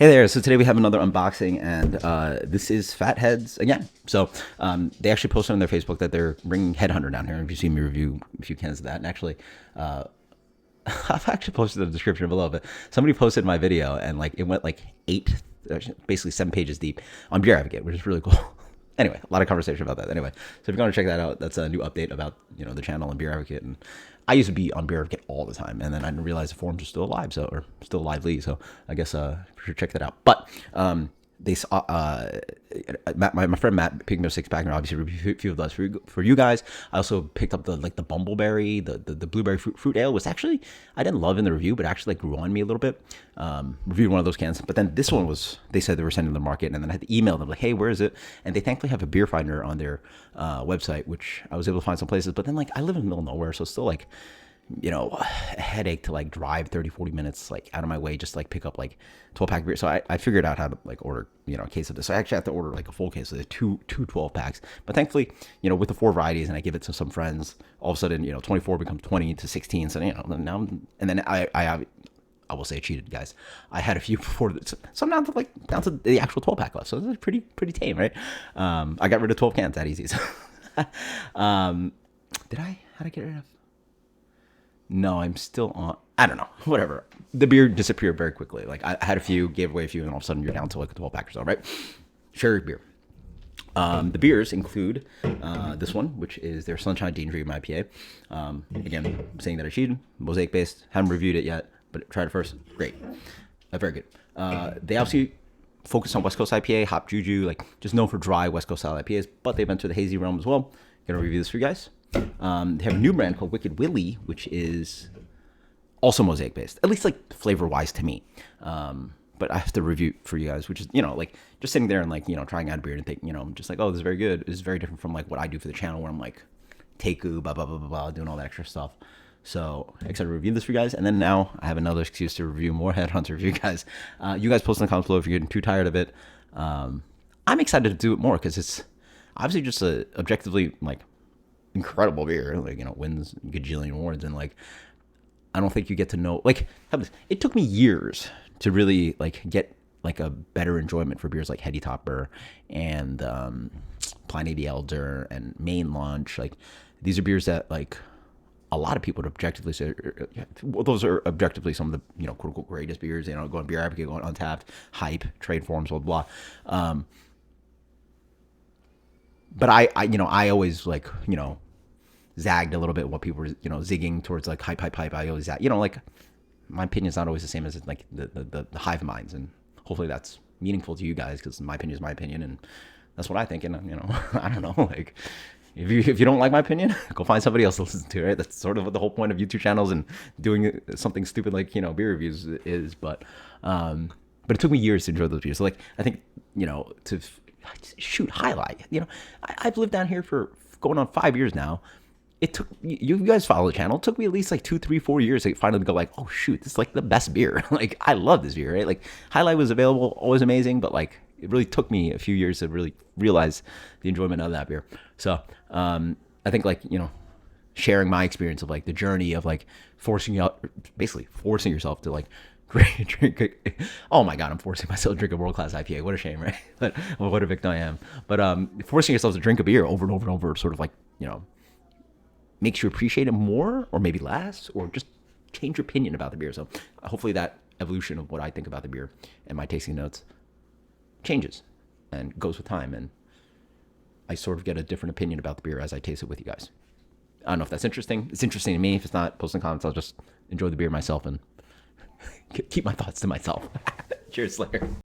Hey there, so today we have another unboxing, and this is Fatheads again. So they actually posted on their Facebook that they're bringing Headhunter down here. If you've seen me review a few cans of that, and actually, I've actually posted the description below, but somebody posted my video, and like it went like basically 7 pages deep on Beer Advocate, which is really cool. Anyway, a lot of conversation about that. Anyway, so if you're going to check that out, that's a new update about the channel and Beer Advocate. And I used to be on Beer Advocate all the time, and then I didn't realize the forums are still alive, or still lively. So I guess you should check that out. But they my friend Matt picked me up 6-pack, and obviously reviewed a few of those for you guys. I also picked up the bumbleberry, the blueberry fruit ale. Was actually, I didn't love in the review, but actually grew on me a little bit. Reviewed one of those cans, but then this one was, they said they were sending to the market, and then I had to email them like, hey, where is it? And they thankfully have a beer finder on their website, which I was able to find some places. But then like I live in the middle of nowhere, so it's still like a headache to like drive 30-40 minutes like out of my way just to like pick up like 12-pack beer. So I figured out how to like order a case of this. So I actually have to order like a full case of the two 12-packs. But thankfully, with the 4 varieties, and I give it to some friends, all of a sudden 24 becomes 20 to 16. So now, and then I will say I cheated, guys. I had a few before this, so I'm down to the actual 12-pack left. So this is pretty tame, right? I got rid of 12 cans that easy. So how did I get rid of? No, I'm still on. I don't know. Whatever. The beer disappeared very quickly. Like I had a few, gave away a few, and all of a sudden you're down to like a 12-pack or so, right? Sherry beer. The beers include this one, which is their Sunshine Dean Dream IPA. Again, saying that I cheated. Mosaic based. Haven't reviewed it yet, but tried it first. Great. Very good. They obviously focus on West Coast IPA, hop juju, like just known for dry West Coast style IPAs, but they've entered the hazy realm as well. Gonna review this for you guys. They have a new brand called Wicked Willy, which is also Mosaic based, at least like flavor wise to me. But I have to review for you guys, which is, like just sitting there and like, trying out a beer and thinking, I'm just like, oh, this is very good. This is very different from like what I do for the channel, where I'm like, Teku, blah, blah, blah, blah, blah, doing all that extra stuff. So excited to review this for you guys. And then now I have another excuse to review more Headhunter for you guys. You guys post in the comments below if you're getting too tired of it. I'm excited to do it more because it's obviously just a objectively like incredible beer, like wins gajillion awards, and like I don't think you get to know, like, it took me years to really like get like a better enjoyment for beers like Heady Topper and Pliny the Elder and Main Launch. Like these are beers that like a lot of people would objectively say, well, those are objectively some of the quote unquote greatest beers. Going Beer Advocate, going Untapped, Hype, Trade Forums, blah blah. But I always like, zagged a little bit what people were, zigging towards like hype. I always zag, like my opinion's not always the same as like the hive minds. And hopefully that's meaningful to you guys, because my opinion is my opinion. And that's what I think. And, I don't know, like if you don't like my opinion, go find somebody else to listen to, right? That's sort of what the whole point of YouTube channels and doing something stupid like, beer reviews is. But it took me years to enjoy those beers. So like, I think, to shoot highlight, I've lived down here for going on 5 years now. It took, you guys follow the channel, it took me at least like 2, 3, 4 years to finally go like, oh shoot, this is like the best beer. Like I love this beer, right? Like Highlight was available, always amazing, but like it really took me a few years to really realize the enjoyment of that beer. So I think like, sharing my experience of like the journey of like basically forcing yourself to like drink. Oh my god, I'm forcing myself to drink a world-class IPA. What a shame, right? But what a victim I am. But forcing yourself to drink a beer over and over and over, sort of like, makes you appreciate it more, or maybe less, or just change your opinion about the beer. So hopefully that evolution of what I think about the beer and my tasting notes changes and goes with time, and I sort of get a different opinion about the beer as I taste it with you guys. I don't know if that's interesting. It's interesting to me. If it's not, post in the comments. I'll just enjoy the beer myself and keep my thoughts to myself. Cheers, Slayer.